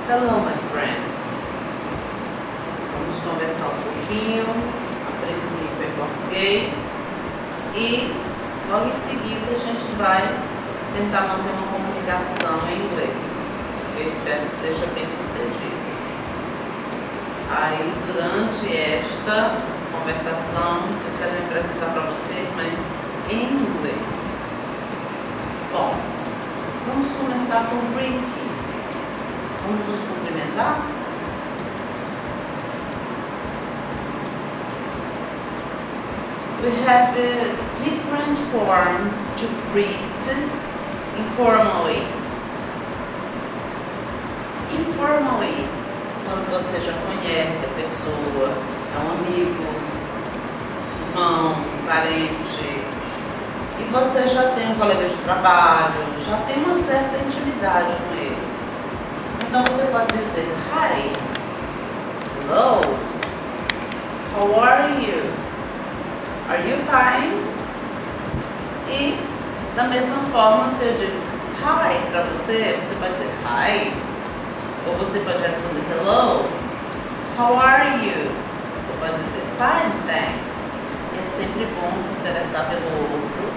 Hello, my friends. Vamos conversar um pouquinho, a princípio em português, e logo em seguida a gente vai tentar manter uma comunicação em inglês. Eu espero que seja bem sucedido. Aí, durante esta conversação, eu quero me apresentar para vocês, mas em inglês. Bom, vamos começar com greetings. Vamos nos cumprimentar? We have different forms to greet informally. Informally, quando você já conhece a pessoa, é um amigo, irmão, parente, e você já tem um colega de trabalho, já tem uma certa intimidade com ele. Então você pode dizer hi, hello, how are you? Are you fine? E da mesma forma, se eu digo hi para você, você pode dizer hi. Ou você pode responder hello, how are you? Você pode dizer fine, thanks. E é sempre bom se interessar pelo outro.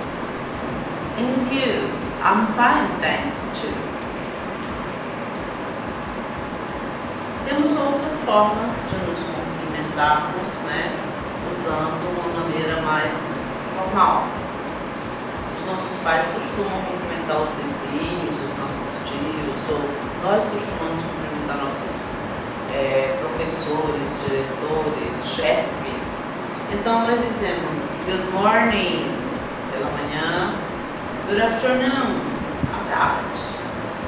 And you? I'm fine, thanks too. Temos outras formas de nos cumprimentarmos, né? Usando uma maneira mais formal. Os nossos pais costumam cumprimentar os vizinhos, os nossos tios, ou nós costumamos cumprimentar nossos professores, diretores, chefes. Então nós dizemos good morning pela manhã, good afternoon à tarde,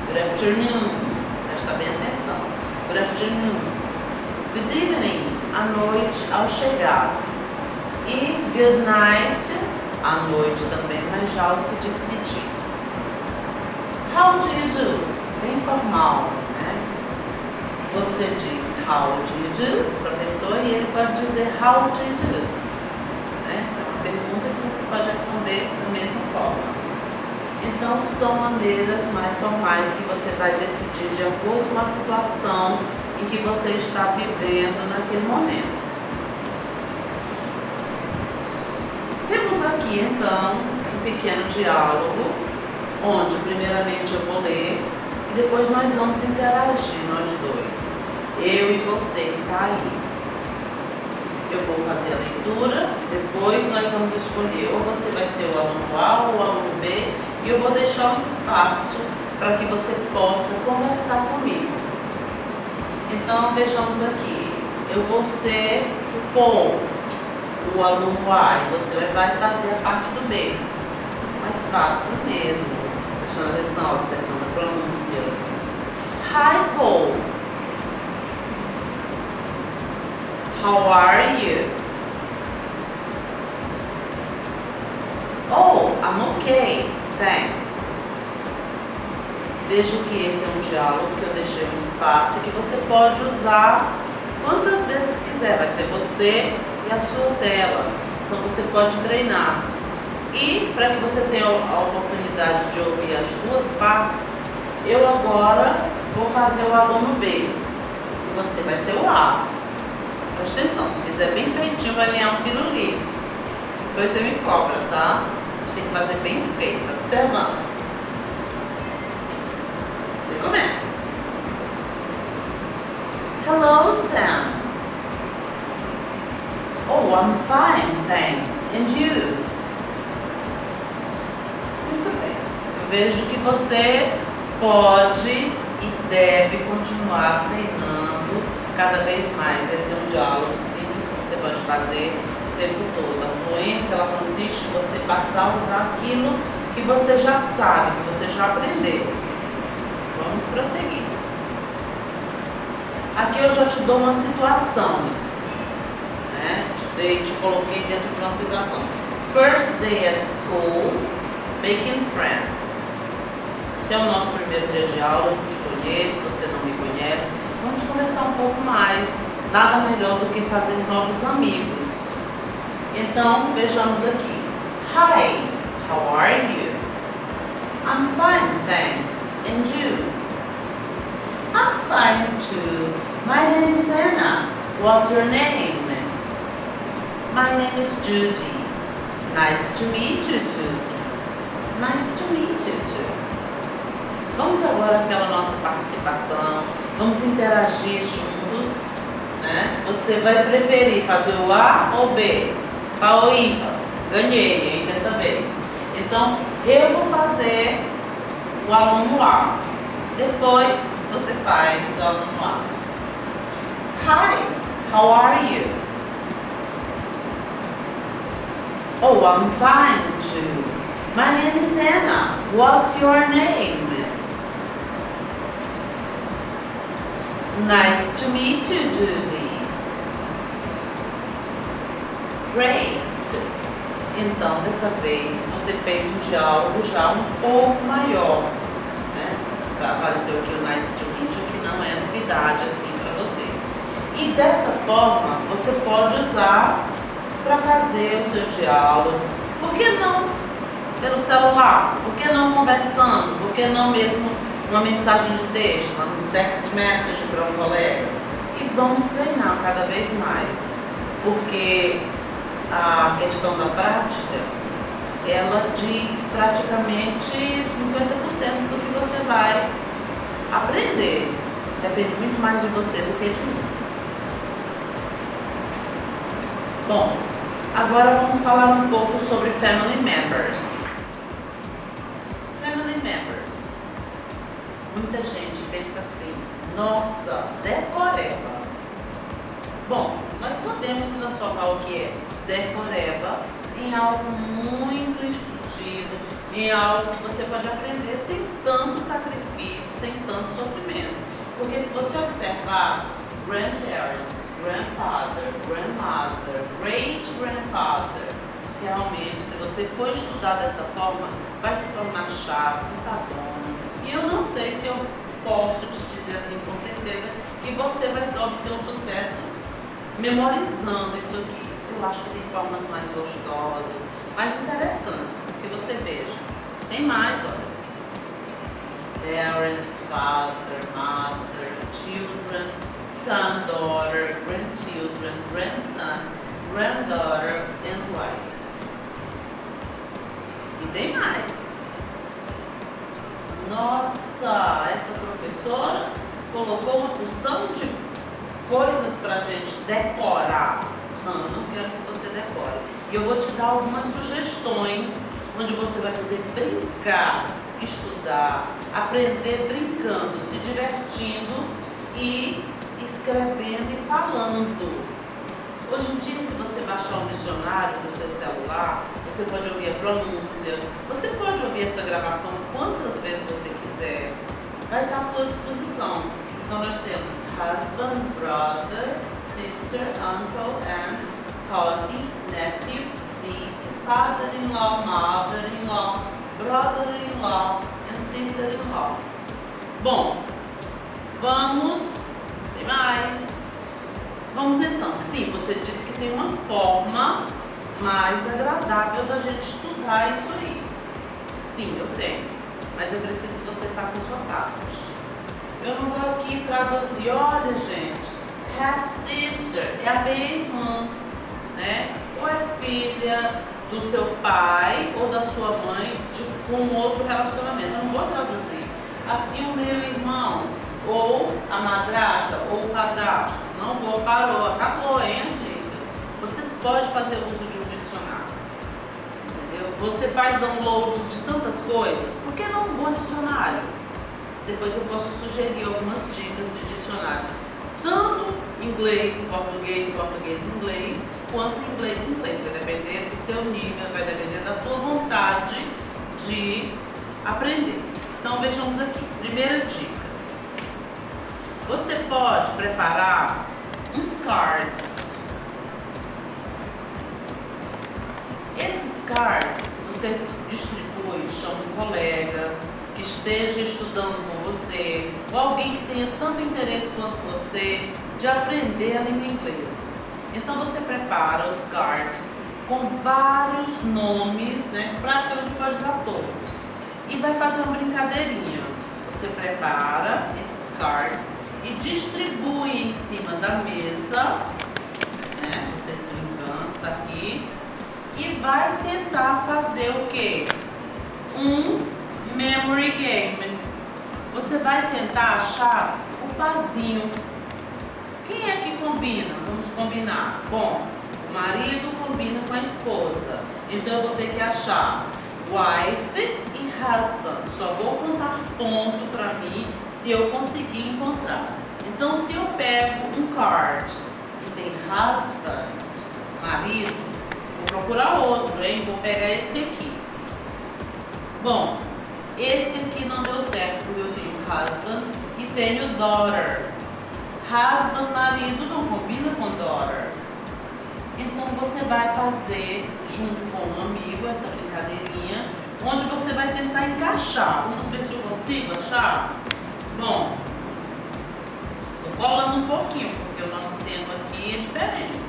good afternoon, presta bem atenção, good afternoon, good evening à noite ao chegar, e good night à noite também, mas já ao se despedir. How do you do? Bem formal, né? Você diz how do you do para a pessoa e ele pode dizer how do you do, né? É uma pergunta que você pode responder da mesma forma. Então são maneiras mais formais que você vai decidir de acordo com a situação em que você está vivendo naquele momento. Temos aqui então um pequeno diálogo, onde primeiramente eu vou ler e depois nós vamos interagir, nós dois, eu e você que está aí. Eu vou fazer a leitura e depois nós vamos escolher, ou você vai ser o aluno A ou o aluno B, e eu vou deixar um espaço para que você possa conversar comigo. Então vejamos aqui, eu vou ser o Paul, o aluno A, e você vai fazer a parte do B. Mais fácil mesmo, prestando atenção, observando a pronúncia. Hi Paul, how are you? Oh, I'm okay, thanks. Veja que esse é um diálogo que eu deixei um espaço e que você pode usar quantas vezes quiser. Vai ser você e a sua tela, então você pode treinar. E para que você tenha a oportunidade de ouvir as duas partes, eu agora vou fazer o aluno B e você vai ser o A. Presta atenção, se fizer bem feitinho vai ganhar um pirulito. Depois você me cobra, tá? A gente tem que fazer bem feito, observando. Você começa. Hello, Sam. Oh, I'm fine, thanks. And you? Muito bem. Eu vejo que você pode e deve continuar treinando cada vez mais. Esse é um diálogo simples que você pode fazer o tempo todo. A fluência, ela consiste em você passar a usar aquilo que você já sabe, que você já aprendeu. Vamos prosseguir. Aqui eu já te dou uma situação, né? Te coloquei dentro de uma situação. First day at school, making friends. Esse é o nosso primeiro dia de aula, eu te conheço, você não me conhece. Vamos conversar um pouco mais. Nada melhor do que fazer novos amigos. Então, vejamos aqui. Hi, how are you? I'm fine, thanks. And you? I'm fine, to. My name is Anna. What's your name? My name is Judy. Nice to meet you, Judy. Nice to meet you, Judy. Vamos agora àquela nossa participação. Vamos interagir juntos, né? Você vai preferir fazer o A ou B? Par ou ímpar? Ganhei, hein, dessa vez. Então, eu vou fazer o aluno A. Depois, você faz o aluno A. Hi, how are you? Oh, I'm fine too. My name is Anna. What's your name? Nice to meet you, Judy. Great. Então, dessa vez, você fez um diálogo já um pouco maior, né? Apareceu aqui o nice to meet you, que não é novidade assim para você. E dessa forma, você pode usar para fazer o seu diálogo. Por que não pelo celular? Por que não conversando? Por que não mesmo uma mensagem de texto, um text message para um colega? E vamos treinar cada vez mais, porque a questão da prática, ela diz praticamente 50% do que você vai aprender. Depende muito mais de você do que de mim. Bom, agora vamos falar um pouco sobre family members. Family members. Muita gente pensa assim, nossa, decoreba. Bom, nós podemos transformar o que é decoreba em algo muito instrutivo, em algo que você pode aprender sem tanto sacrifício, sem tanto sofrimento. Porque se você observar, grandparents, grandfather, grandmother, great-grandfather, realmente, se você for estudar dessa forma, vai se tornar chato, enfadonho. E eu não sei se eu posso te dizer assim com certeza que você vai obter um sucesso memorizando isso aqui. Eu acho que tem formas mais gostosas, mais interessantes, porque você veja, tem mais, olha. Parents, father, mother, children, son, daughter, grandchildren, grandson, granddaughter and wife. E tem mais. Nossa, essa professora colocou uma porção de coisas pra gente decorar. Não, eu não quero que você decore. E eu vou te dar algumas sugestões onde você vai poder brincar, estudar, aprender brincando, se divertindo e escrevendo e falando. Hoje em dia, se você baixar um dicionário no seu celular, você pode ouvir a pronúncia, você pode ouvir essa gravação quantas vezes você quiser. Vai estar à sua disposição. Então nós temos husband, brother, sister, uncle, aunt, cousin, nephew, niece, father-in-law, mother-in-law, brother-in-law and sister-in-law. Bom, vamos, tem mais. Vamos então, sim, você disse que tem uma forma mais agradável da gente estudar isso aí. Sim, eu tenho, mas eu preciso que você faça a sua parte. Eu não vou aqui traduzir, olha gente, half sister é a meia-irmã, né? Ou é filha do seu pai ou da sua mãe com um outro relacionamento. Eu não vou traduzir. Assim o meu irmão, ou a madrasta, ou o padrasto. Não vou, parou, acabou, hein, gente? Você pode fazer uso de um dicionário, entendeu? Você faz download de tantas coisas, por que não um bom dicionário? Depois eu posso sugerir algumas dicas de dicionários, tanto inglês, português, português, inglês, quanto inglês, inglês. Vai depender do teu nível, vai depender da tua vontade de aprender. Então vejamos aqui, primeira dica. Você pode preparar uns cards. Esses cards você distribui, chama um colega que esteja estudando com você, ou alguém que tenha tanto interesse quanto você de aprender a língua inglesa. Então você prepara os cards com vários nomes, né? Praticamente você pode usar todos. E vai fazer uma brincadeirinha. Você prepara esses cards e distribui em cima da mesa, né? Vocês brincando, tá aqui. E vai tentar fazer o quê? Um memory game. Você vai tentar achar o pazinho. Quem é que combina? Vamos combinar. Bom, o marido combina com a esposa. Então eu vou ter que achar wife e husband. Só vou contar ponto para mim se eu conseguir encontrar. Então se eu pego um card que tem husband, marido, vou procurar outro, hein? Vou pegar esse aqui. Bom, esse aqui não deu certo porque eu tenho husband e tenho daughter. Husband, marido, não combina com daughter. Então você vai fazer junto com um amigo essa brincadeirinha, onde você vai tentar encaixar. Vamos ver se eu consigo achar? Bom, tô colando um pouquinho porque o nosso tempo aqui é diferente.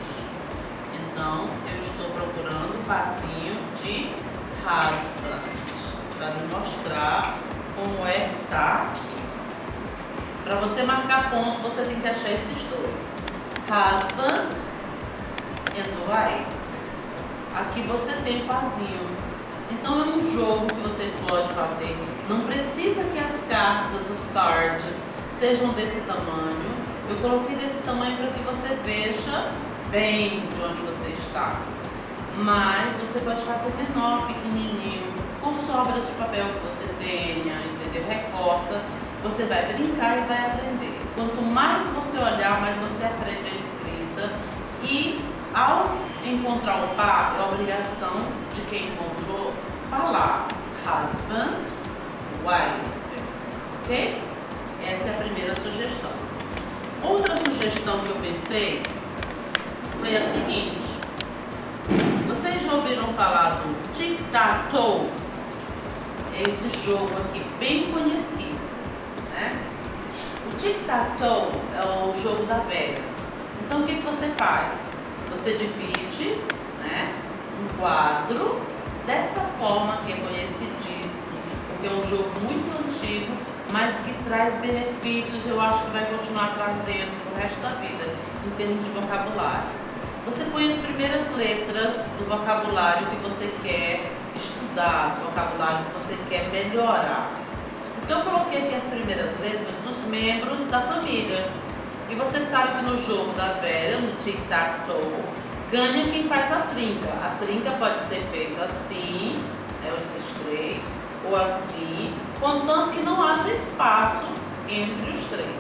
Então eu estou procurando o pazinho de husband para lhe mostrar como é que tá aqui. Para você marcar ponto, você tem que achar esses dois. Husband and wife. Aqui você tem o pazinho. Então é um jogo que você pode fazer. Não precisa que as cartas, os cards, sejam desse tamanho. Eu coloquei desse tamanho para que você veja bem de onde você está. Mas você pode fazer menor, pequenininho, com sobras de papel que você tenha, entendeu? Recorta. Você vai brincar e vai aprender. Quanto mais você olhar, mais você aprende a escrita. E ao encontrar o par, é obrigação de quem encontrou falar husband, wife, ok? Essa é a primeira sugestão. Outra sugestão que eu pensei foi a seguinte. Vocês já ouviram falar do tic-tac-toe? É esse jogo aqui bem conhecido. O tic-tac-toe é o jogo da velha. Então o que você faz? Você divide, né, um quadro dessa forma, que é conhecidíssimo, porque é um jogo muito antigo, mas que traz benefícios. Eu acho que vai continuar trazendo pro resto da vida em termos de vocabulário. Você põe as primeiras letras do vocabulário que você quer estudar, do vocabulário que você quer melhorar. Então eu coloquei aqui as primeiras letras dos membros da família. E você sabe que no jogo da velha, no tic-tac-toe, ganha quem faz a trinca. A trinca pode ser feita assim, né, esses três, ou assim, contanto que não haja espaço entre os três.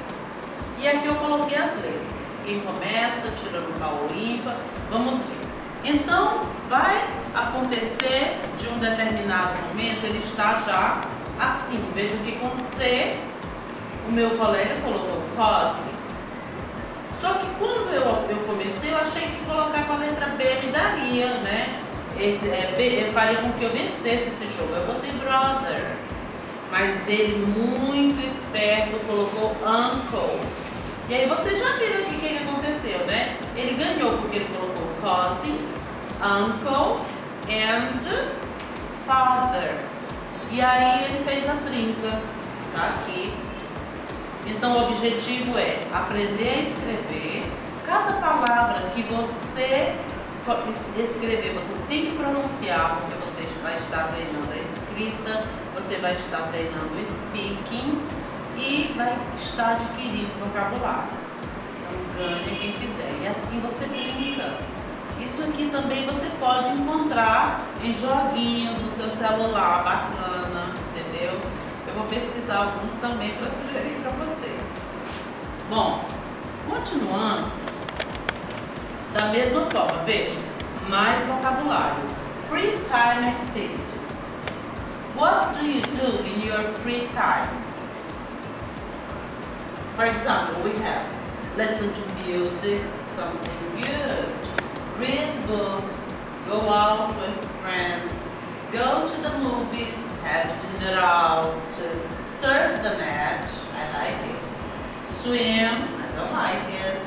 E aqui eu coloquei as letras. Quem começa, tirando o pau ímpar, vamos ver. Então vai acontecer de um determinado momento, ele está já assim. Vejam que com C, o meu colega colocou cose. Só que quando eu comecei, eu achei que colocar com a letra B me daria, né? Faria com que eu vencesse esse jogo. Eu botei brother. Mas ele, muito esperto, colocou uncle. E aí vocês já viram aqui o que aconteceu, né? Ele ganhou porque ele colocou cousin, uncle and father. E aí ele fez a trinca, tá aqui. Então o objetivo é aprender a escrever. Cada palavra que você escrever, você tem que pronunciar, porque você vai estar treinando a escrita, você vai estar treinando o speaking e vai estar adquirindo vocabulário. Então ganhe quem quiser. E assim você brinca. Isso aqui também você pode encontrar em joguinhos no seu celular, bacana, entendeu? Eu vou pesquisar alguns também para sugerir para vocês. Bom, continuando, da mesma forma, veja, mais vocabulário. Free time activities. What do you do in your free time? For example, we have listen to music, something good, read books, go out with friends, go to the movies, have dinner out, surf the net, I like it, swim, I don't like it,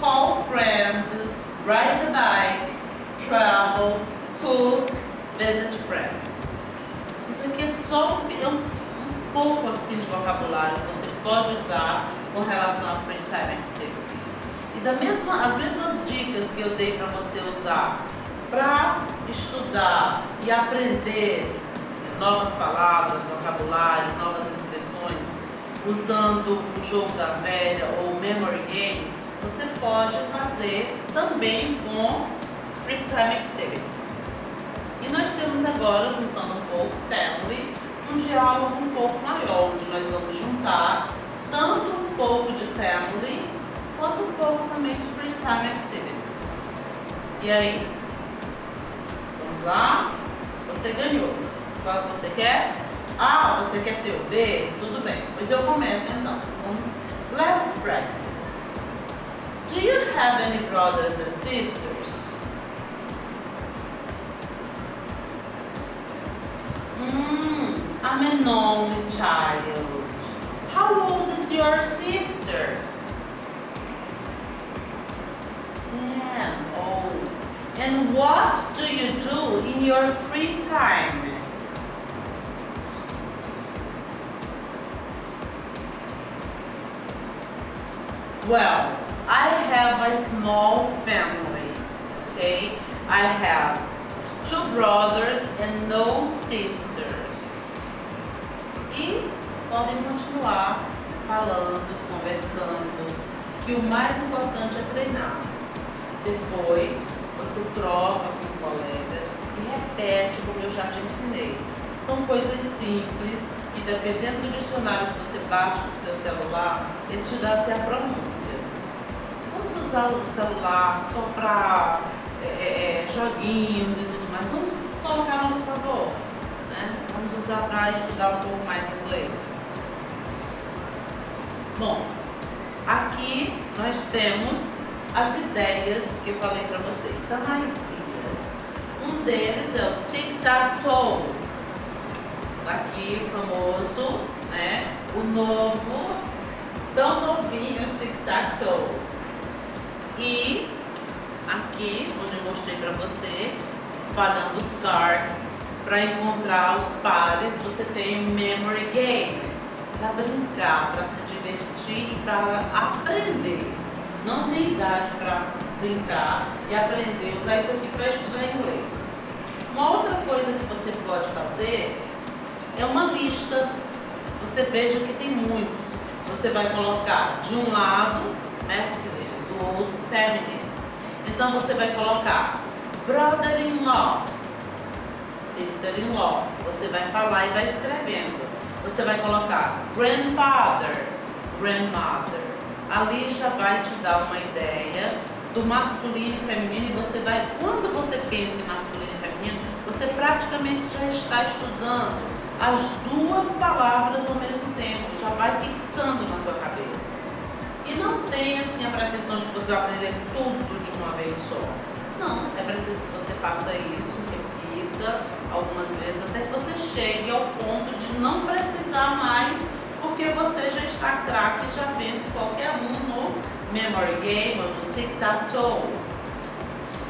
call friends, ride the bike, travel, cook, visit friends. Isso aqui é só um pouco assim de vocabulário que você pode usar com relação a Free Time Activities. E as mesmas dicas que eu dei para você usar para estudar e aprender novas palavras, vocabulário, novas expressões, usando o jogo da velha ou o Memory Game, você pode fazer também com Free Time Activities. E nós temos agora, juntando um pouco Family, um diálogo um pouco maior, onde nós vamos juntar tanto um pouco de Family, quanto um pouco também de Free Time Activities. E aí? Vamos lá? Você ganhou. Qual que você quer? Ah, você quer ser o B? Tudo bem. Pois eu começo então. Let's practice. Do you have any brothers and sisters? I'm an only child. How old is your sister? 10. Oh. And what do you do in your free time? Well, I have a small family, okay? I have 2 brothers and no sisters. E podem continuar falando, conversando, que o mais importante é treinar. Depois, você troca com o colega e repete como eu já te ensinei. São coisas simples e dependendo do dicionário que você baixa no seu celular, ele te dá até a pronúncia. Vamos usar o celular só para joguinhos e tudo mais. Vamos colocar a nosso favor, né? Vamos usar para estudar um pouco mais inglês. Bom, aqui nós temos as ideias que eu falei para vocês, são ideas. Um deles é o tic-tac-toe. Aqui o famoso, né? O novo, tão novinho tic-tac-toe. E aqui, onde eu mostrei para você, espalhando os cards para encontrar os pares, você tem o Memory Game para brincar, para se divertir e para aprender. Não tem idade para brincar e aprender, usar isso aqui para estudar inglês. Uma outra coisa que você pode fazer é uma lista. Você veja que tem muitos. Você vai colocar de um lado masculine, do outro feminine. Então você vai colocar brother-in-law, sister-in-law. Você vai falar e vai escrevendo. Você vai colocar grandfather, grandmother. Ali já vai te dar uma ideia do masculino e feminino e você vai, quando você pensa em masculino e feminino, você praticamente já está estudando as duas palavras ao mesmo tempo, já vai fixando na tua cabeça. E não tem assim a pretensão de que você vai aprender tudo de uma vez só. Não, é preciso que você faça isso, repita algumas vezes até que você chegue ao ponto de não precisar mais, porque você já está craque e já vence qualquer um no Memory Game ou no Tic-Tac-Toe.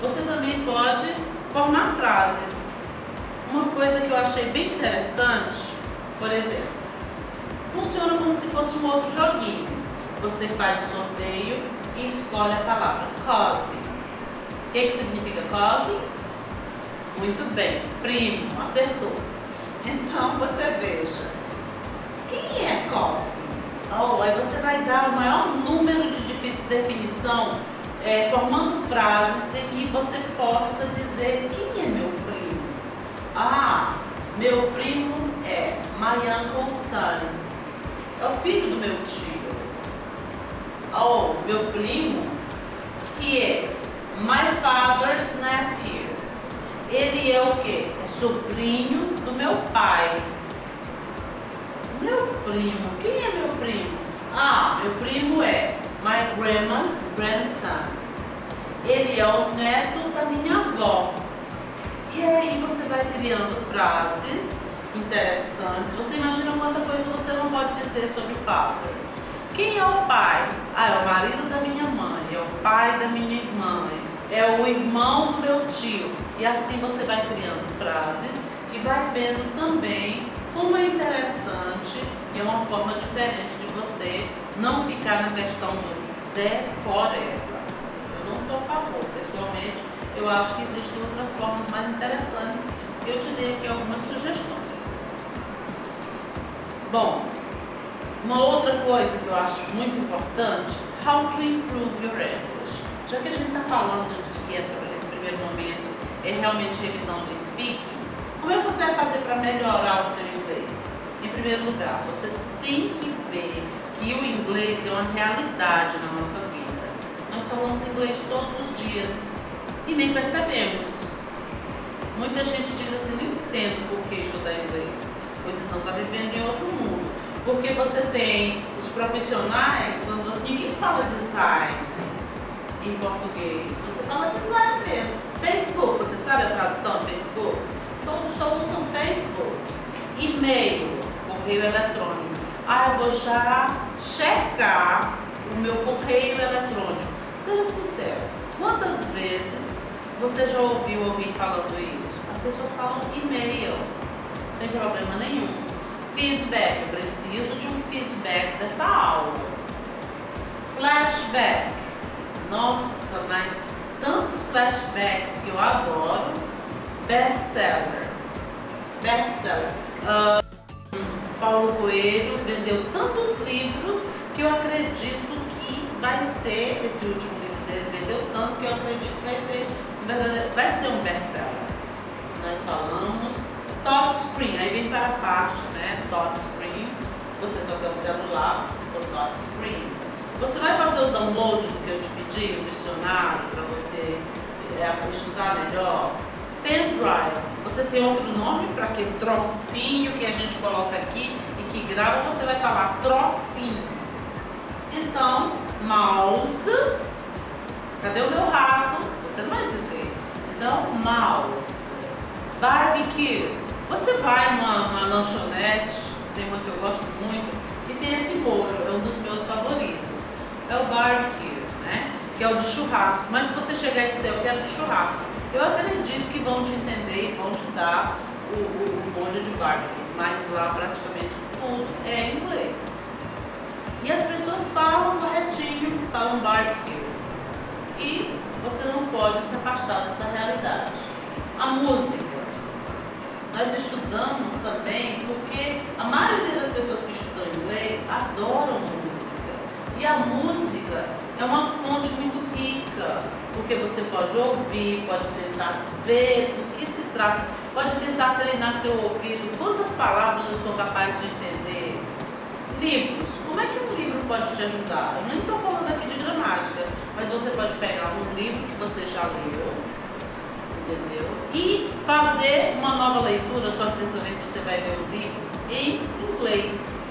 Você também pode formar frases. Uma coisa que eu achei bem interessante, por exemplo, funciona como se fosse um outro joguinho. Você faz o sorteio e escolhe a palavra cousin. O que significa cousin? Muito bem, primo, acertou. Então você veja, quem é cousin? Oh, aí você vai dar o maior número de definição, formando frases em que você possa dizer quem é meu primo. Ah, meu primo é my uncle's son. É o filho do meu tio. Oh, meu primo, he is my father's nephew. Ele é o quê? É sobrinho do meu pai. Meu primo, quem é meu primo? Ah, meu primo é my grandma's grandson. Ele é o neto da minha avó. E aí você vai criando frases interessantes. Você imagina quanta coisa você não pode dizer sobre father. Quem é o pai? Ah, é o marido da minha mãe, é o pai da minha irmã, é o irmão do meu tio. E assim você vai criando frases e vai vendo também como é interessante e é uma forma diferente de você não ficar na questão do decoreba. Eu não sou a favor, pessoalmente, eu acho que existem outras formas mais interessantes. Eu te dei aqui algumas sugestões. Bom, uma outra coisa que eu acho muito importante, how to improve your English. Já que a gente está falando de que esse primeiro momento é realmente revisão de speaking, como é que você vai fazer para melhorar o seu inglês? Em primeiro lugar, você tem que ver que o inglês é uma realidade na nossa vida. Nós falamos inglês todos os dias e nem percebemos. Muita gente diz assim, não entendo por que estudar inglês. Pois então está vivendo em outro mundo. Porque você tem os profissionais, quando ninguém fala design em português, você fala design mesmo. Facebook, você sabe a tradução do Facebook? Todos só usam Facebook. E-mail, correio eletrônico. Ah, eu vou já checar o meu correio eletrônico. Seja sincero, quantas vezes você já ouviu alguém falando isso? As pessoas falam e-mail, sem problema nenhum. Feedback, eu preciso de um feedback dessa aula. Flashback, nossa, mas tantos flashbacks que eu adoro. Best-seller, best-seller. Paulo Coelho vendeu tantos livros que eu acredito que vai ser, esse último livro dele vendeu tanto que eu acredito que vai ser um best-seller. Nós falamos touchscreen, aí vem para a parte, né, touchscreen, você só quer o celular, se for touchscreen. Você vai fazer o download do que eu te pedi, o dicionário, para você estudar melhor. Pendrive, você tem outro nome para aquele trocinho que a gente coloca aqui e que grava, você vai falar trocinho. Então, mouse, cadê o meu rato? Você não vai dizer. Então, mouse. Barbecue, você vai numa lanchonete, tem uma que eu gosto muito, e tem esse molho, é um dos meus favoritos. É o barbecue, né? Que é o de churrasco. Mas se você chegar e dizer, eu quero de churrasco, eu acredito que vão te entender e vão te dar o molho de barbecue. Mas lá praticamente tudo é em inglês. E as pessoas falam corretinho, falam barbecue. E você não pode se afastar dessa realidade. A música. Nós estudamos também porque a maioria das pessoas que estudam inglês adoram música. E a música é uma fonte muito rica, porque você pode ouvir, pode tentar ver do que se trata, pode tentar treinar seu ouvido, quantas palavras eu sou capaz de entender. Livros, como é que um livro pode te ajudar? Eu nem estou falando aqui de gramática, mas você pode pegar um livro que você já leu, entendeu? E fazer uma nova leitura, só que dessa vez você vai ver o livro em inglês.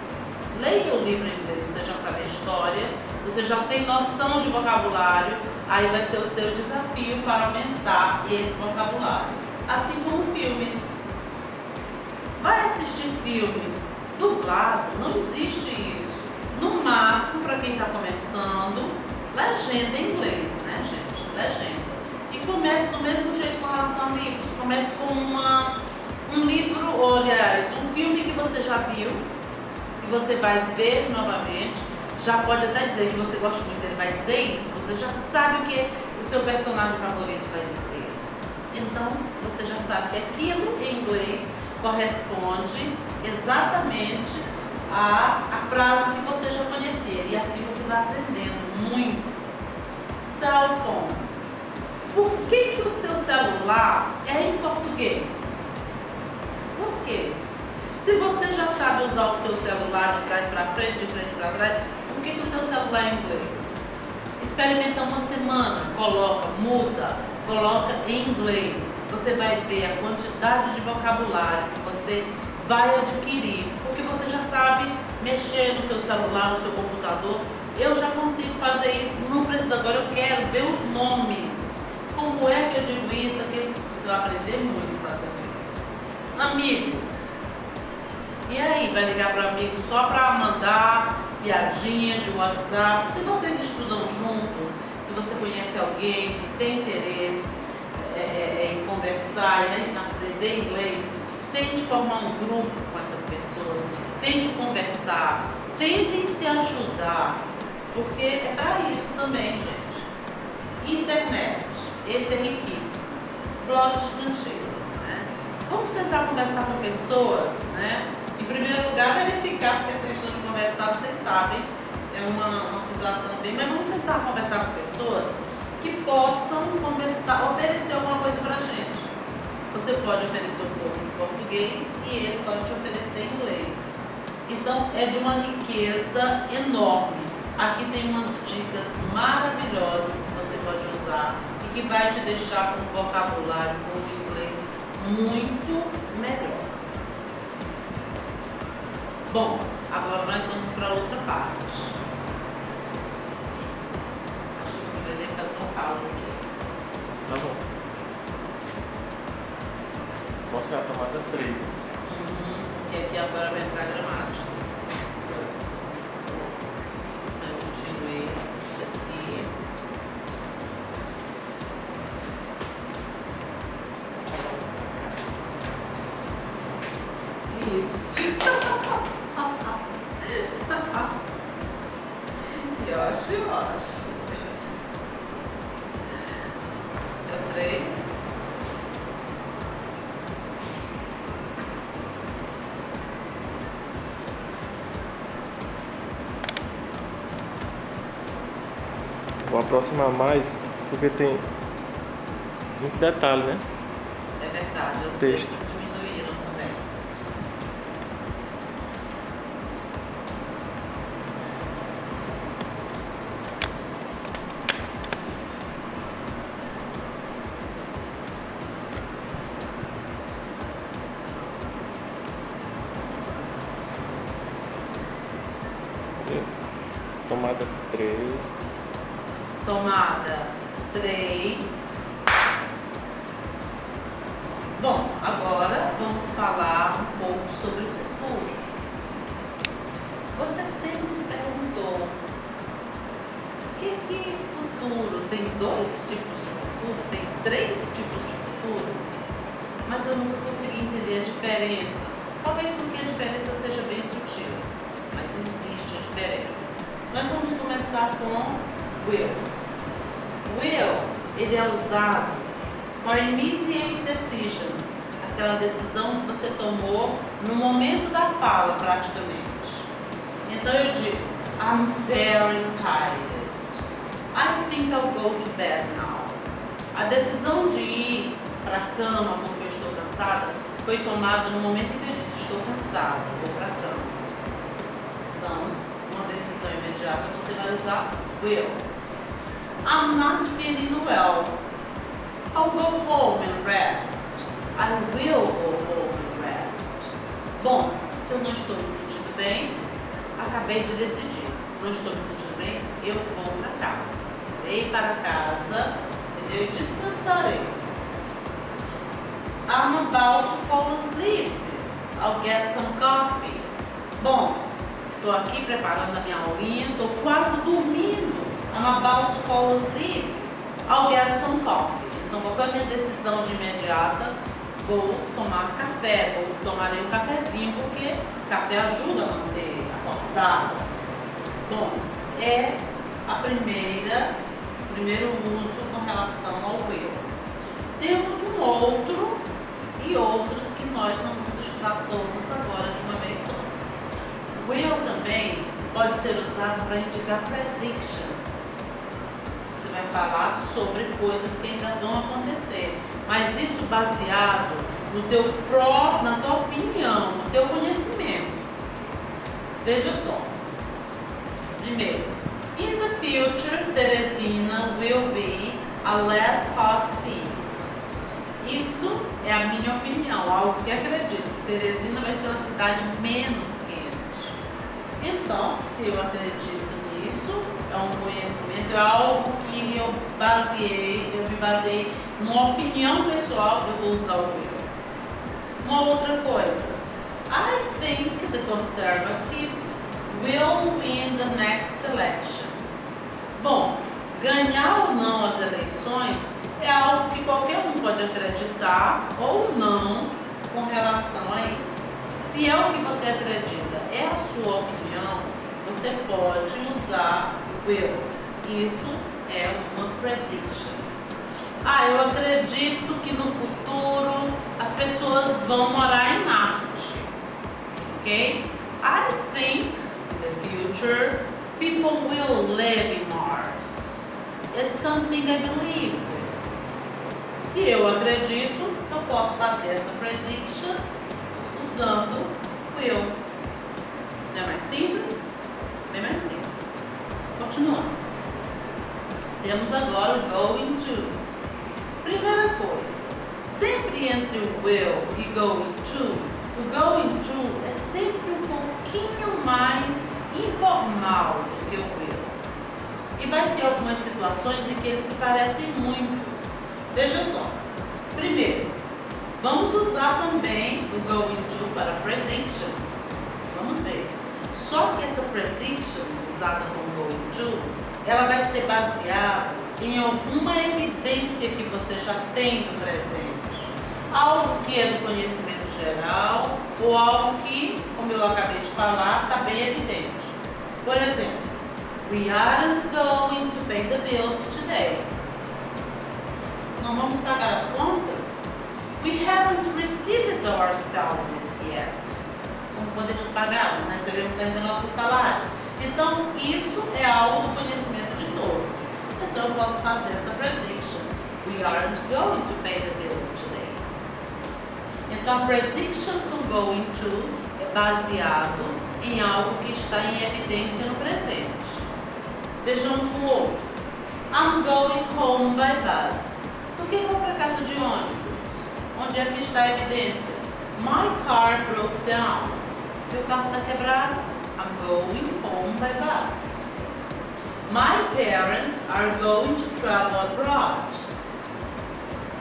Leia o livro em inglês, você já sabe a história, você já tem noção de vocabulário, aí vai ser o seu desafio para aumentar esse vocabulário. Assim como filmes. Vai assistir filme dublado, não existe isso. No máximo, para quem está começando, legenda em inglês, né, gente? Legenda. E comece do mesmo jeito com relação a livros. Comece com um livro, ou aliás, um filme que você já viu, que você vai ver novamente. Já pode até dizer que você gosta muito, ele vai dizer isso, você já sabe o que o seu personagem favorito vai dizer. Então, você já sabe que aquilo em inglês corresponde exatamente à frase que você já conhecia. E assim você vai aprendendo muito. Cell phones. Por que o seu celular é em português? Por quê? Se você já sabe usar o seu celular de trás para frente, de frente para trás, por que o seu celular é em inglês? Experimenta uma semana, coloca, muda, coloca em inglês. Você vai ver a quantidade de vocabulário que você vai adquirir, porque você já sabe mexer no seu celular, no seu computador. Eu já consigo fazer isso, não preciso agora, eu quero ver os nomes. Como é que eu digo isso? Aquilo você vai aprender muito fazendo isso. Amigos. E aí, vai ligar para amigo só para mandar piadinha de WhatsApp? Se vocês estudam juntos, se você conhece alguém que tem interesse em conversar e em aprender inglês, tente formar um grupo com essas pessoas, tente conversar, tentem se ajudar, porque é para isso também, gente. Internet, esse é riquíssimo. Blog estrangeiro, né? Vamos tentar conversar com pessoas, né? Em primeiro lugar, verificar, porque essa questão de conversar, vocês sabem, é uma situação bem... Mas vamos tentar conversar com pessoas que possam conversar, oferecer alguma coisa pra gente. Você pode oferecer um pouco de português e ele pode te oferecer inglês. Então, é de uma riqueza enorme. Aqui tem umas dicas maravilhosas que você pode usar e que vai te deixar com um vocabulário, com um inglês muito melhor. Bom, agora nós vamos para outra parte. Acho que eu vou fazer uma pausa aqui. Tá bom. Posso ficar a tomada 3. E aqui agora vai entrar a gramática. Eu continuo esses daqui. Isso. Yoshi. É 3. Vou aproximar mais, porque tem muito detalhe, né? É verdade, os Texto. textos diminuíram também. Tomada 3. Tomada 3. Bom, agora vamos falar um pouco sobre o futuro. Você sempre se perguntou o que futuro? Tem 2 tipos de futuro? Tem 3 tipos de futuro? Mas eu nunca consegui entender a diferença. Talvez porque a diferença seja bem sutil, mas existe a diferença. Nós vamos começar com will. Will, ele é usado for immediate decisions, aquela decisão que você tomou no momento da fala, praticamente. Então eu digo, I'm very tired. I think I'll go to bed now. A decisão de ir para a cama porque eu estou cansada foi tomada no momento em que eu disse, estou cansada, vou para a cama. Então, uma decisão imediata você vai usar will. I'm not feeling well. I'll go home and rest. I will go home and rest. Bom, se eu não estou me sentindo bem, acabei de decidir. Não estou me sentindo bem, eu vou para casa. Irei para casa, entendeu? E descansarei. I'm about to fall asleep. I'll get some coffee. Bom, estou aqui preparando a minha aulinha, estou quase dormindo. I'm about to fall asleep. I'll get some coffee. Então, qual foi a minha decisão de imediata? Vou tomar café, tomarei um cafezinho, porque café ajuda a manter acordado. Bom, é a primeiro uso com relação ao will. Temos um outro e outros que nós não vamos estudar todos agora de uma vez só. Will também pode ser usado para indicar predictions. Você vai falar sobre coisas que ainda vão acontecer, mas isso baseado no na tua opinião, no teu conhecimento. Veja só. Primeiro, in the future, Teresina will be a less hot city. Isso é a minha opinião, algo que acredito que Teresina vai ser uma cidade menos quente. Então, se eu acredito nisso, é um conhecimento, é algo que eu me baseei numa opinião pessoal, eu vou usar o will. Uma outra coisa, I think the Conservatives will win the next elections. Bom, ganhar ou não as eleições é algo que qualquer um pode acreditar ou não com relação a isso. Se é o que você acredita, é a sua opinião, você pode usar will. Isso é uma prediction. Eu acredito que no futuro as pessoas vão morar em Marte. Ok? I think in the future people will live in Mars. It's something I believe. Se eu acredito, eu posso fazer essa prediction usando will. Não é mais simples? Bem mais simples. Continuando. Temos agora o going to. Primeira coisa, sempre entre o will e going to, o going to é sempre um pouquinho mais informal do que o will. E vai ter algumas situações em que eles se parecem muito. Veja só. Primeiro, vamos usar também o going to para predictions. Vamos ver. Só que essa prediction usada com going to, ela vai ser baseada em alguma evidência que você já tem no presente. Algo que é do conhecimento geral ou algo que, como eu acabei de falar, está bem evidente. Por exemplo, we aren't going to pay the bills today. Não vamos pagar as contas? We haven't received our salaries yet. Não podemos pagar, não recebemos ainda nossos salários. Então, isso é algo do conhecimento de todos. Então, eu posso fazer essa prediction. We aren't going to pay the bills today. Então, a prediction com going to é baseado em algo que está em evidência no presente. Vejamos o outro. I'm going home by bus. Por que eu vou para casa de ônibus? Onde é que está a evidência? My car broke down. Meu carro está quebrado. I'm going home by bus. My parents are going to travel abroad.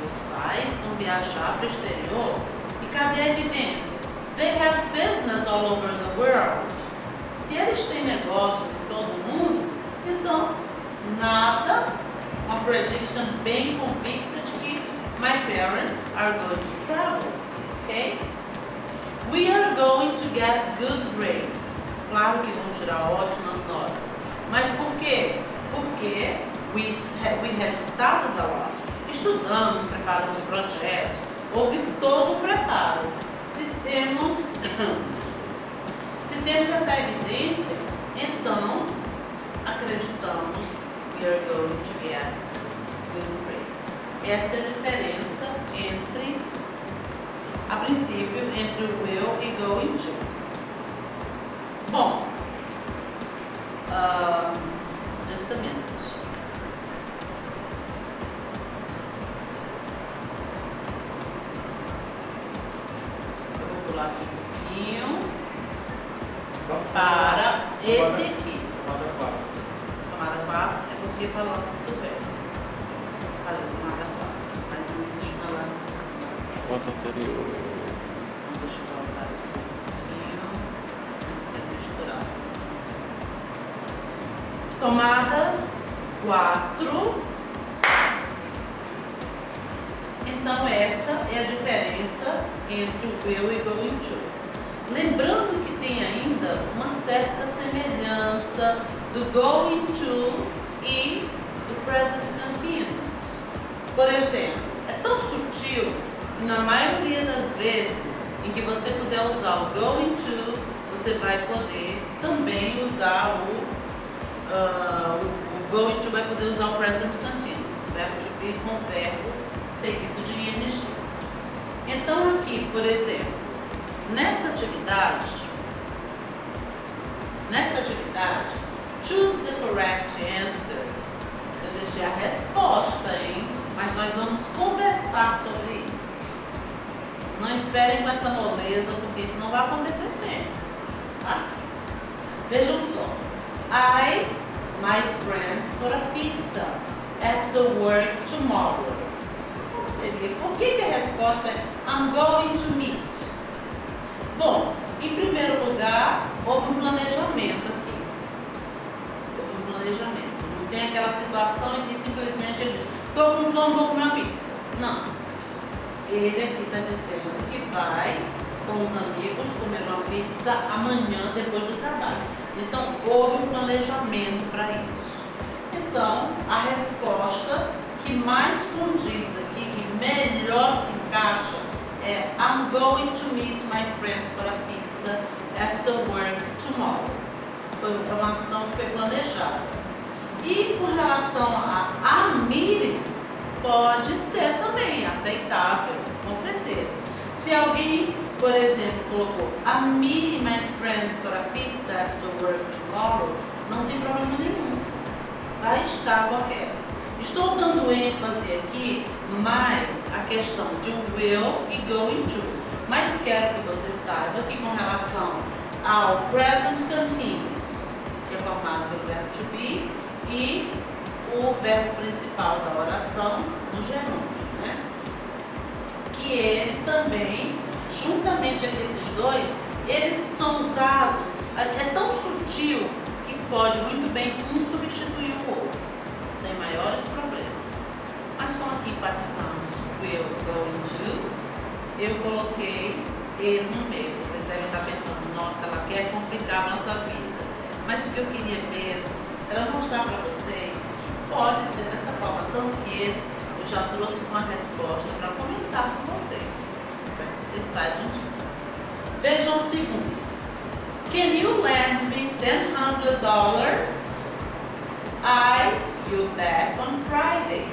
Meus pais vão viajar para o exterior. E cadê a evidência? They have business all over the world. Se eles têm negócios em todo o mundo, então nada, uma prediction bem convicta de que my parents are going to travel. Ok? We are going to get good grades. Claro que vão tirar ótimas notas. Mas por quê? Porque we have studied a lot. Estudamos, preparamos projetos, houve todo o preparo. Se temos essa evidência, então acreditamos we are going to get good grades. Essa é a diferença entre, a princípio, entre o will e going to. Bom, just a minute. Eu vou pular aqui um pouquinho para esse aqui. Tomada 4. Tomada 4 é porque falou tudo bem. Fazer tomada 4. Mas antes de falar. Quanto anterior? Então deixa eu voltar aqui um pouquinho. Tem que misturar. Tomada 4. Então essa é a diferença entre o will e going to. Lembrando que tem ainda uma certa semelhança do going to e do present continuous. Por exemplo, é tão sutil que na maioria das vezes em que você puder usar o going to, você vai poder também usar o going to, vai poder usar o present continuous, verbo to be com verbo seguido de ing. Então aqui, por exemplo, nessa atividade, choose the correct answer. Eu deixei a resposta, hein? Mas nós vamos conversar sobre isso. Não esperem com essa moleza, porque isso não vai acontecer sempre, tá? Vejam só. My friends for a pizza after work tomorrow. Então seria, por que a resposta é I'm going to meet? Bom, em primeiro lugar, houve um planejamento aqui. Houve um planejamento. Não tem aquela situação em que simplesmente ele diz, estou com fome, vou comer uma pizza. Não. Ele aqui está dizendo que vai com os amigos comer uma pizza amanhã depois do trabalho. Então, houve um planejamento para isso. Então, a resposta que mais condiz aqui, que melhor se encaixa, é I'm going to meet my friends for a pizza after work tomorrow. É uma ação que foi planejada. E com relação a meeting, pode ser também aceitável, com certeza. Se alguém, por exemplo, colocou I'm meeting my friends for a pizza after work tomorrow, não tem problema nenhum. Vai estar correto. Estou dando ênfase aqui mais a questão de will e going to. Mas quero que você saiba que com relação ao present continuous, que é formado pelo verbo to be, e o verbo principal da oração no gerúndio, né? Que ele também, juntamente com esses dois, eles são usados, é tão sutil que pode muito bem um substituir o outro, sem maiores problemas. Mas como aqui enfatizamos will, going to, eu coloquei ele no meio. Vocês devem estar pensando, nossa, ela quer complicar a nossa vida. Mas o que eu queria mesmo era mostrar para vocês que pode ser dessa forma, tanto que esse eu já trouxe uma resposta para comentar com vocês, para que vocês saibam disso. Vejam o segundo. Can you lend me $100? You back on Friday.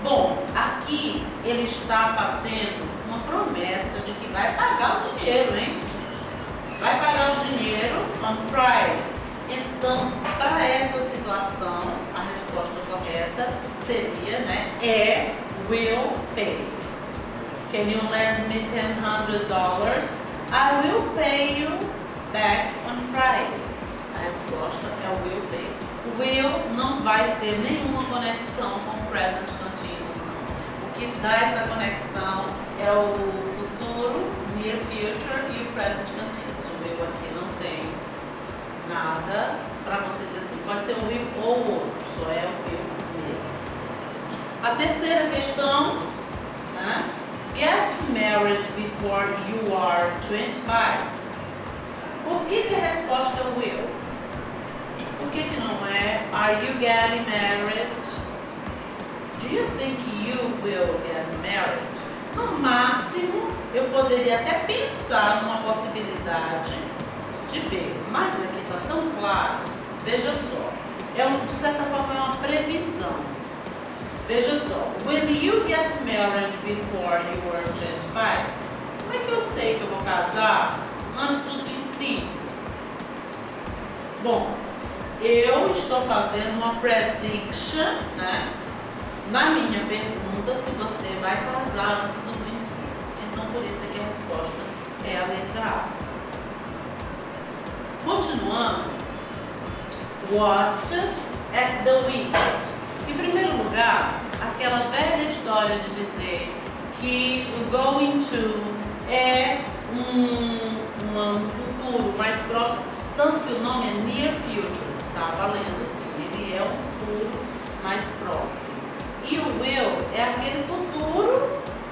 Bom, aqui ele está fazendo uma promessa de que vai pagar o dinheiro, hein? Vai pagar o dinheiro on Friday. Então, para essa situação, a resposta correta seria, né, will pay. Can you lend me $100? I will pay you back on Friday. A resposta é will pay. O will não vai ter nenhuma conexão com o present continuous, não. O que dá essa conexão é o futuro, near future, e o present continuous. O will aqui não tem nada para você dizer assim, pode ser um will ou outro, só é o will mesmo. A terceira questão, né? Get married before you are 25. Por que a resposta é will? Por que não é are you getting married? Do you think you will get married? No máximo, eu poderia até pensar numa possibilidade de B, mas aqui está tão claro. Veja só, de certa forma é uma previsão. Veja só, will you get married before you are 25? Como é que eu sei que eu vou casar antes dos 25? Bom, eu estou fazendo uma prediction, né? Na minha pergunta, se você vai casar antes dos 25. Então, por isso é que a resposta é a letra A. Continuando, what at the weekend? Em primeiro lugar, aquela velha história de dizer que o going to é um futuro mais próximo, tanto que o nome é near future, tá valendo sim, ele é um futuro mais próximo. E o will é aquele futuro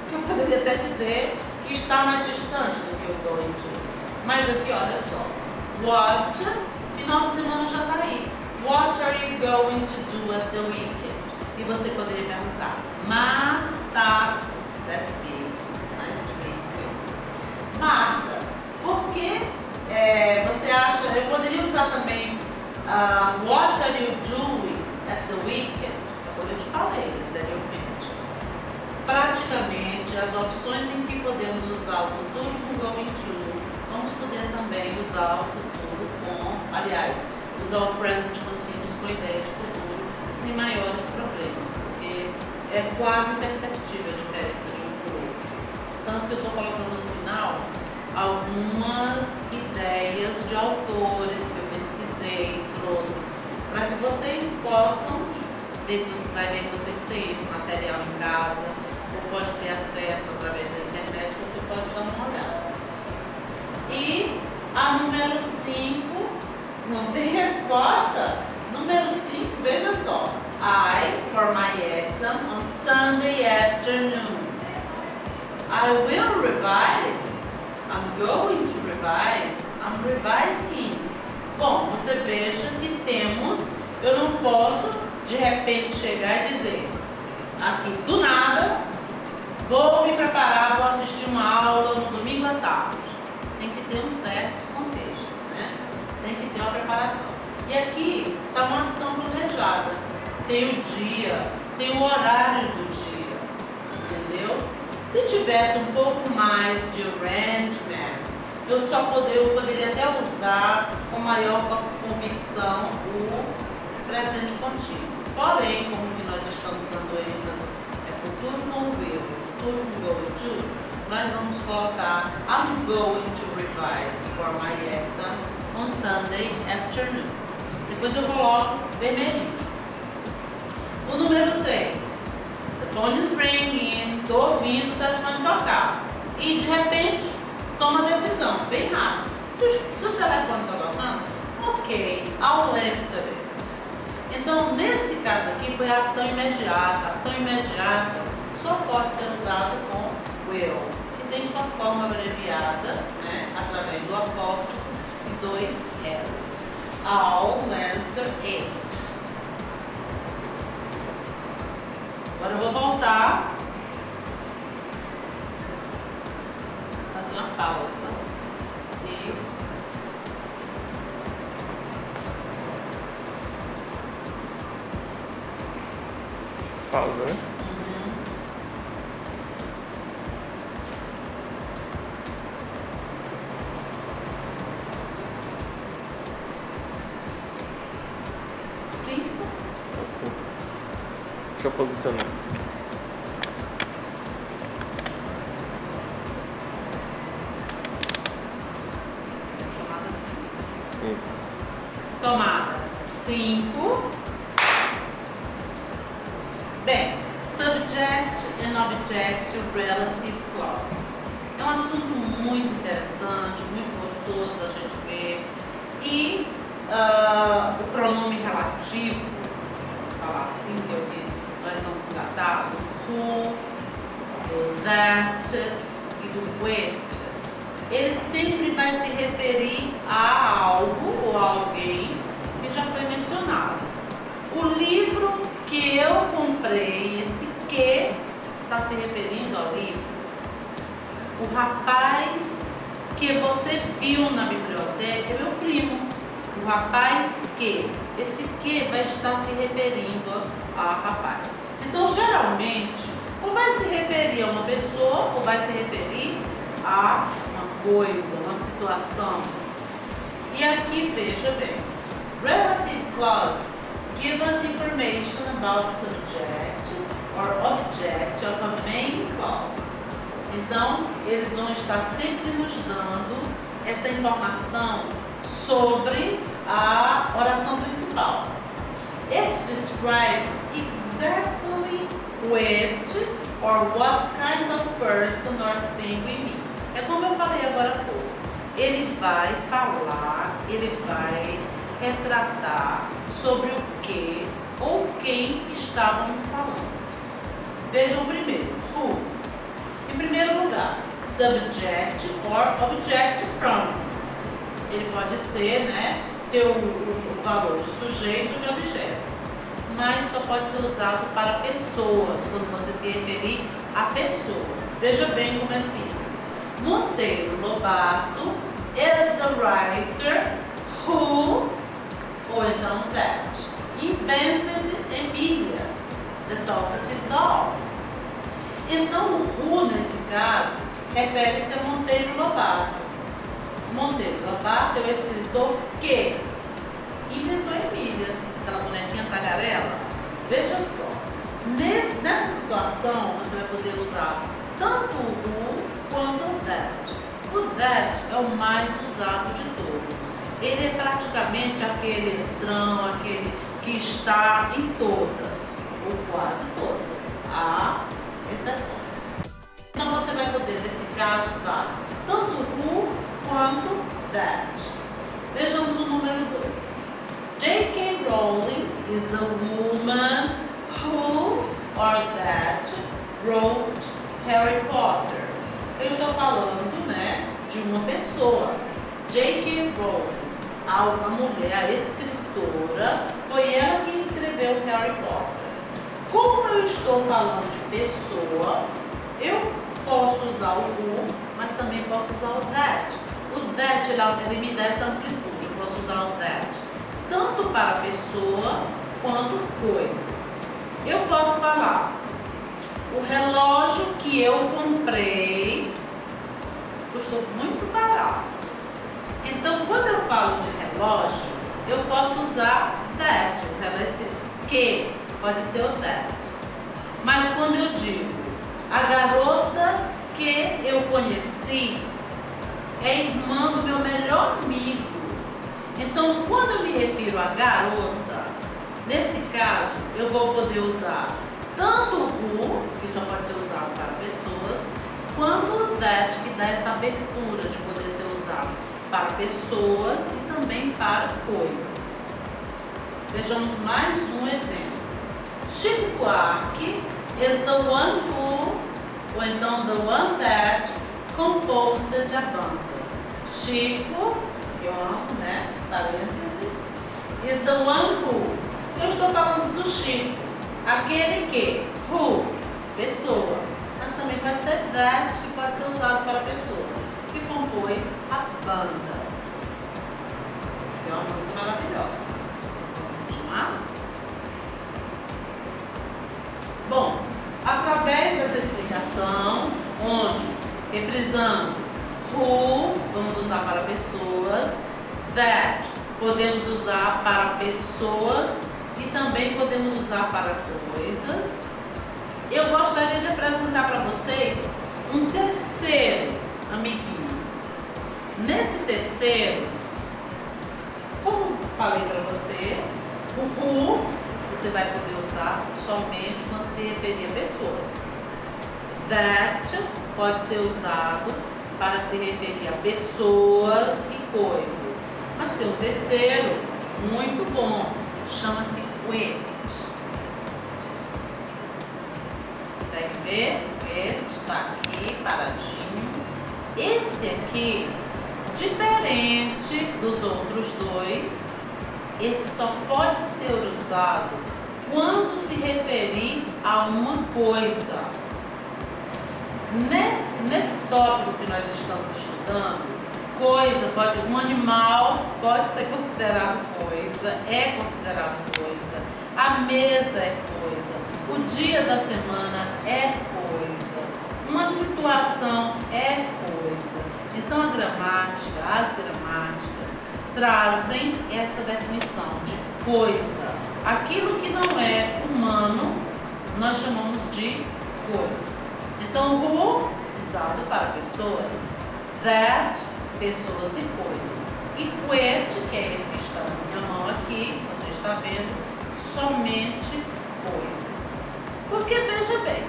que eu poderia até dizer que está mais distante do que o going to. Mas aqui, olha só, what, final de semana já está aí. What are you going to do at the weekend? E você poderia perguntar, Marta, that's me, nice to meet you. Marta, por que você acha, eu poderia usar também what are you doing at the weekend? Como eu te falei anteriormente. Praticamente, as opções em que podemos usar o futuro com going to, vamos poder também usar o futuro com, aliás, usar o present continuous com a ideia de futuro sem maiores problemas, porque é quase perceptível a diferença de um para o outro. Tanto que eu estou colocando no final algumas ideias de autores que eu pesquisei, trouxe, para que vocês possam ver, que você vai ver que vocês têm esse material em casa, ou pode ter acesso através da internet, você pode dar uma olhada. E a número 5, não tem resposta? Número 5, veja só. I, for my exam, on Sunday afternoon. I will revise. I'm going to revise. I'm revising. Bom, de repente chegar e dizer, aqui do nada, vou me preparar, vou assistir uma aula no domingo à tarde. Tem que ter um certo contexto, né? Tem que ter uma preparação. E aqui está uma ação planejada. Tem o dia, tem o horário do dia, entendeu? Se tivesse um pouco mais de arrangements, eu poderia até usar com maior convicção o presente contínuo. Porém, como que nós estamos dando ênfase, é futuro com will, futuro com going to, nós vamos colocar I'm going to revise for my exam on Sunday afternoon. Depois eu coloco vermelhinho. O número 6. The phone is ringing. Estou ouvindo o telefone tocar. E de repente, toma a decisão, bem rápido. Se o telefone está tocando, ok, I'll answer it. Então, nesse caso aqui, foi a ação imediata. A ação imediata só pode ser usada com will, que tem sua forma abreviada, né, através do apóstrofo e 2 L's. I'll answer it. Agora eu vou voltar, fazer uma pausa e pausa, né? Deixa eu posicionar. Tomada 5. Tomada 5. Bem, subject and object relative clause. É um assunto muito interessante, muito gostoso da gente ver. E o pronome relativo, vamos falar assim, que é o que nós vamos tratar, do who, do that e do which, ele sempre vai se referir a algo ou a alguém que já foi mencionado. O livro que eu comprei, esse que está se referindo ao livro. O rapaz que você viu na biblioteca é meu primo. O rapaz que, esse que vai estar se referindo a rapaz. Então, geralmente, ou vai se referir a uma pessoa, ou vai se referir a uma coisa, uma situação. E aqui, veja bem, relative clauses give us information about subject or object of a main clause. Então, eles vão estar sempre nos dando essa informação sobre a oração principal. It describes exactly which or what kind of person or thing we mean. É como eu falei agora há pouco. Ele vai falar, ele vai retratar sobre o que ou quem estávamos falando. Vejam primeiro, who. Em primeiro lugar, subject or object from. Ele pode ser, né, ter o valor de sujeito ou de objeto, mas só pode ser usado para pessoas, quando você se referir a pessoas. Veja bem como é simples. Monteiro Lobato is the writer who, ou então that, invented Emília, the talkative doll. Então o who, nesse caso, refere-se a Monteiro Lobato. Monteiro Lobato é o escritor que inventou Emília, aquela bonequinha tagarela. Veja só, nessa situação você vai poder usar tanto o who quanto o that. O that é o mais usado de todos. Ele é praticamente aquele letrão, aquele que está em todas, ou quase todas. Há exceções. Então você vai poder, nesse caso, usar tanto who quanto that. Vejamos o número 2. J.K. Rowling is the woman who or that wrote Harry Potter. Eu estou falando, né, de uma pessoa. J.K. Rowling, a mulher, a escritora, foi ela que escreveu escreveu Harry Potter. Como eu estou falando de pessoa, eu posso usar o who, mas também posso usar o that. O that, ele me dá essa amplitude. Eu posso usar o that tanto para pessoa quanto coisas. Eu posso falar o relógio que eu comprei custou muito barato. Então, quando eu falo de relógio, eu posso usar that, esse que pode ser o that. Mas quando eu digo a garota que eu conheci é irmã do meu melhor amigo. Então, quando eu me refiro a garota, nesse caso, eu vou poder usar tanto o who, que só pode ser usado para pessoas, quanto o that, que dá essa abertura de poder ser usado para pessoas e também para coisas. Vejamos mais um exemplo. Chico Buarque is the one who, ou então the one that, composed a banda. Chico, que eu amo, né? Parêntese. Is the one who. Eu estou falando do Chico. Aquele que, who, pessoa. Mas também pode ser that, que pode ser usado para pessoa, que compôs a banda. É uma música maravilhosa. Vamos continuar? Bom, através dessa explicação, onde reprisando who, vamos usar para pessoas, that, podemos usar para pessoas e também podemos usar para coisas. Eu gostaria de apresentar para vocês um terceiro amiguinho. Nesse terceiro, como falei para você, o who você vai poder usar somente quando se referir a pessoas. That pode ser usado para se referir a pessoas e coisas. Mas tem um terceiro muito bom, chama-se which. Consegue ver? Which está aqui paradinho. Esse aqui, diferente dos outros dois, esse só pode ser usado quando se referir a uma coisa. Nesse tópico que nós estamos estudando, coisa, um animal pode ser considerado coisa, é considerado coisa, a mesa é coisa, o dia da semana é coisa, uma situação é coisa. Então a gramática, as gramáticas trazem essa definição de coisa. Aquilo que não é humano, nós chamamos de coisa. Então, who, usado para pessoas, that, pessoas e coisas. E which, que é esse que está na minha mão aqui, você está vendo, somente coisas. Porque, veja bem,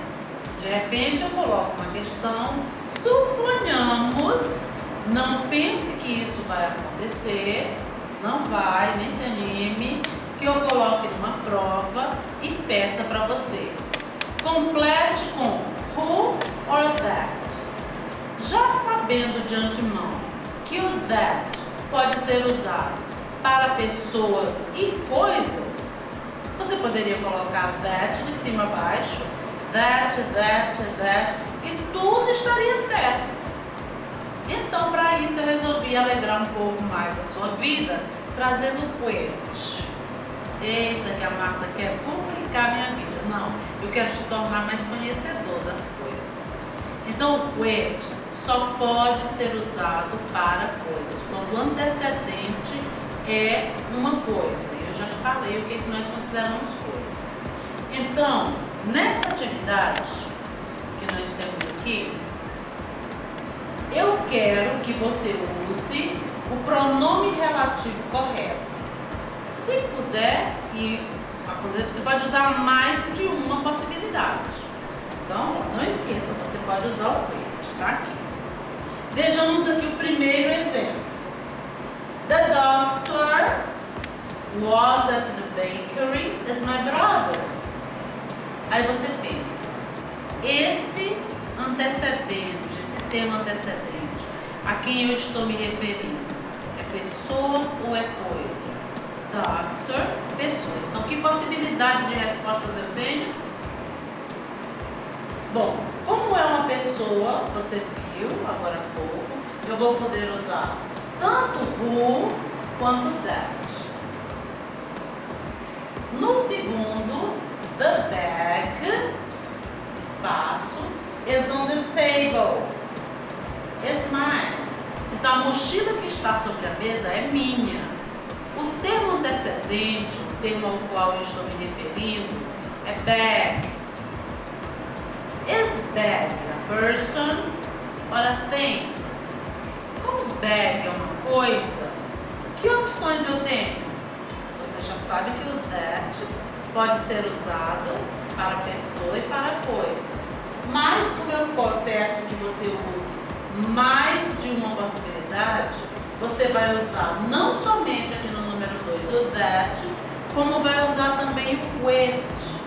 de repente eu coloco uma questão, suponhamos, não pense que isso vai acontecer, não vai, nem se anime, que eu coloque numa prova e peça para você. Complete com who or that. Já sabendo de antemão que o that pode ser usado para pessoas e coisas, você poderia colocar that de cima a baixo, that, e tudo estaria certo. Então, para isso, eu resolvi alegrar um pouco mais a sua vida, trazendo which. Eita, que a Marta quer complicar minha vida. Não, eu quero te tornar mais conhecedor das coisas. Então, o which só pode ser usado para coisas, quando o antecedente é uma coisa. Eu já te falei o que nós consideramos coisa. Então, nessa atividade que nós temos aqui, eu quero que você use o pronome relativo correto. Se puder, você pode usar mais de uma possibilidade. Então, não esqueça, você pode usar o which, tá aqui. Vejamos aqui o primeiro exemplo. The doctor was at the bakery as my brother. Aí você pensa, esse antecedente, esse termo antecedente, a quem eu estou me referindo, é pessoa ou é coisa? Doctor, pessoa. Então, que possibilidades de respostas eu tenho? Bom, como é uma pessoa, você viu agora há pouco, eu vou poder usar tanto who quanto that. No segundo, the bag, espaço, is on the table, is mine. Então, a mochila que está sobre a mesa é minha. O termo antecedente, o termo ao qual eu estou me referindo, é bag. Is bag a person or a thing? Como bag é uma coisa, que opções eu tenho? Você já sabe que o that pode ser usado para pessoa e para coisa. Mas como eu peço que você use mais de uma possibilidade, você vai usar não somente aqui no número 2 o that, como vai usar também o which.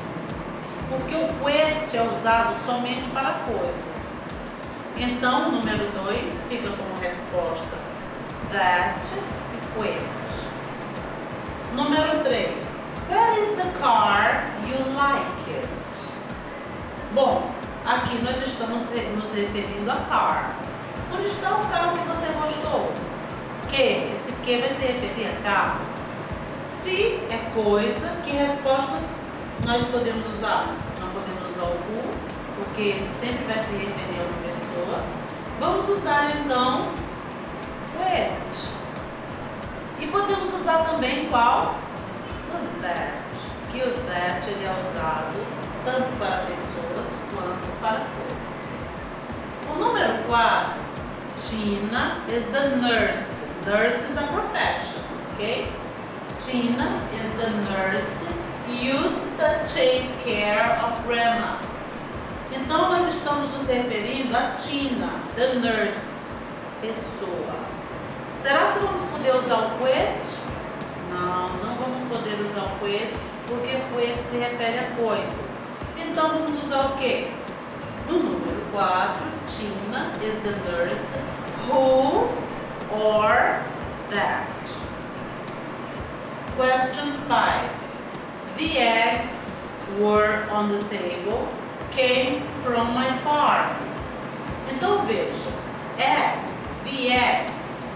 Porque o which é usado somente para coisas. Então, o número 2 fica como resposta that e which. Número 3. Where is the car you like it? Bom, aqui nós estamos nos referindo a car. Onde está o carro que você gostou? Que? Esse que vai se referir a carro. Se é coisa, que respostas nós podemos usar? Não podemos usar o who, porque ele sempre vai se referir a uma pessoa. Vamos usar então which. E podemos usar também qual? O that. Que o that ele é usado tanto para pessoas quanto para coisas. O número 4, Tina is the nurse. Nurse is a profession, ok? Tina is the nurse used to take care of grandma. Então nós estamos nos referindo a Tina, the nurse, pessoa. Será que vamos poder usar o which? Não, não vamos poder usar o which, porque o which se refere a coisas. Então vamos usar o quê? No número 4, Tina is the nurse who or that. Question 5. The eggs were on the table, came from my farm. Então veja, eggs, the eggs,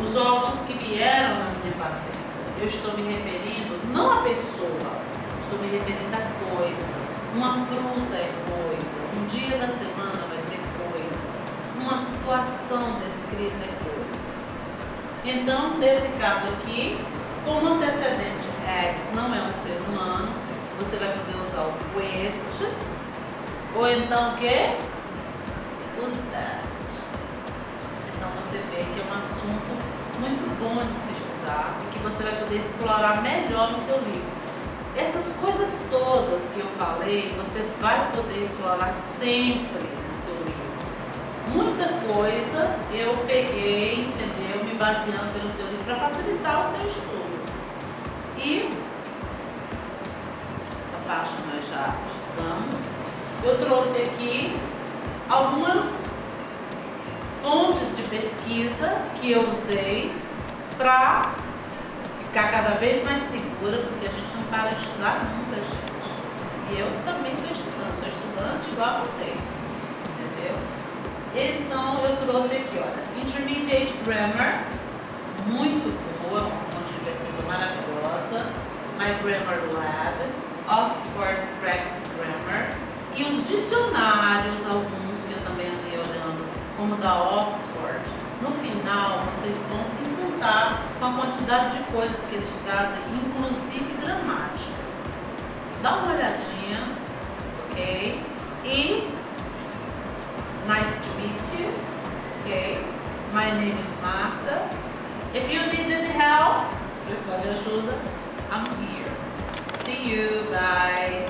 os ovos que vieram na minha fazenda. Eu estou me referindo não à pessoa, estou me referindo a coisa. Uma fruta é coisa, um dia da semana vai ser coisa, uma situação descrita é coisa. Então, nesse caso aqui, como antecedente eggs não é um ser humano, você vai poder usar o which, ou então o que? O that. Então você vê que é um assunto muito bom de se estudar e que você vai poder explorar melhor no seu livro. Essas coisas todas que eu falei, você vai poder explorar sempre no seu livro. Muita coisa eu peguei, entendeu? Me baseando pelo seu livro para facilitar o seu estudo. E essa parte nós já estudamos. Eu trouxe aqui algumas fontes de pesquisa que eu usei para ficar cada vez mais segura, porque a gente não para de estudar nunca, gente. E eu também estou estudando, sou estudante igual a vocês, entendeu? Então eu trouxe aqui, olha, Intermediate Grammar, muito boa, uma fonte de pesquisa maravilhosa, My Grammar Lab, Oxford Practice Grammar e os dicionários, alguns que eu também andei olhando, como da Oxford. No final, vocês vão se encantar com a quantidade de coisas que eles trazem, inclusive gramática. Dá uma olhadinha, ok? E nice to meet you, ok? My name is Marta. If you need any help, se precisar de ajuda, I'm here. See you, bye.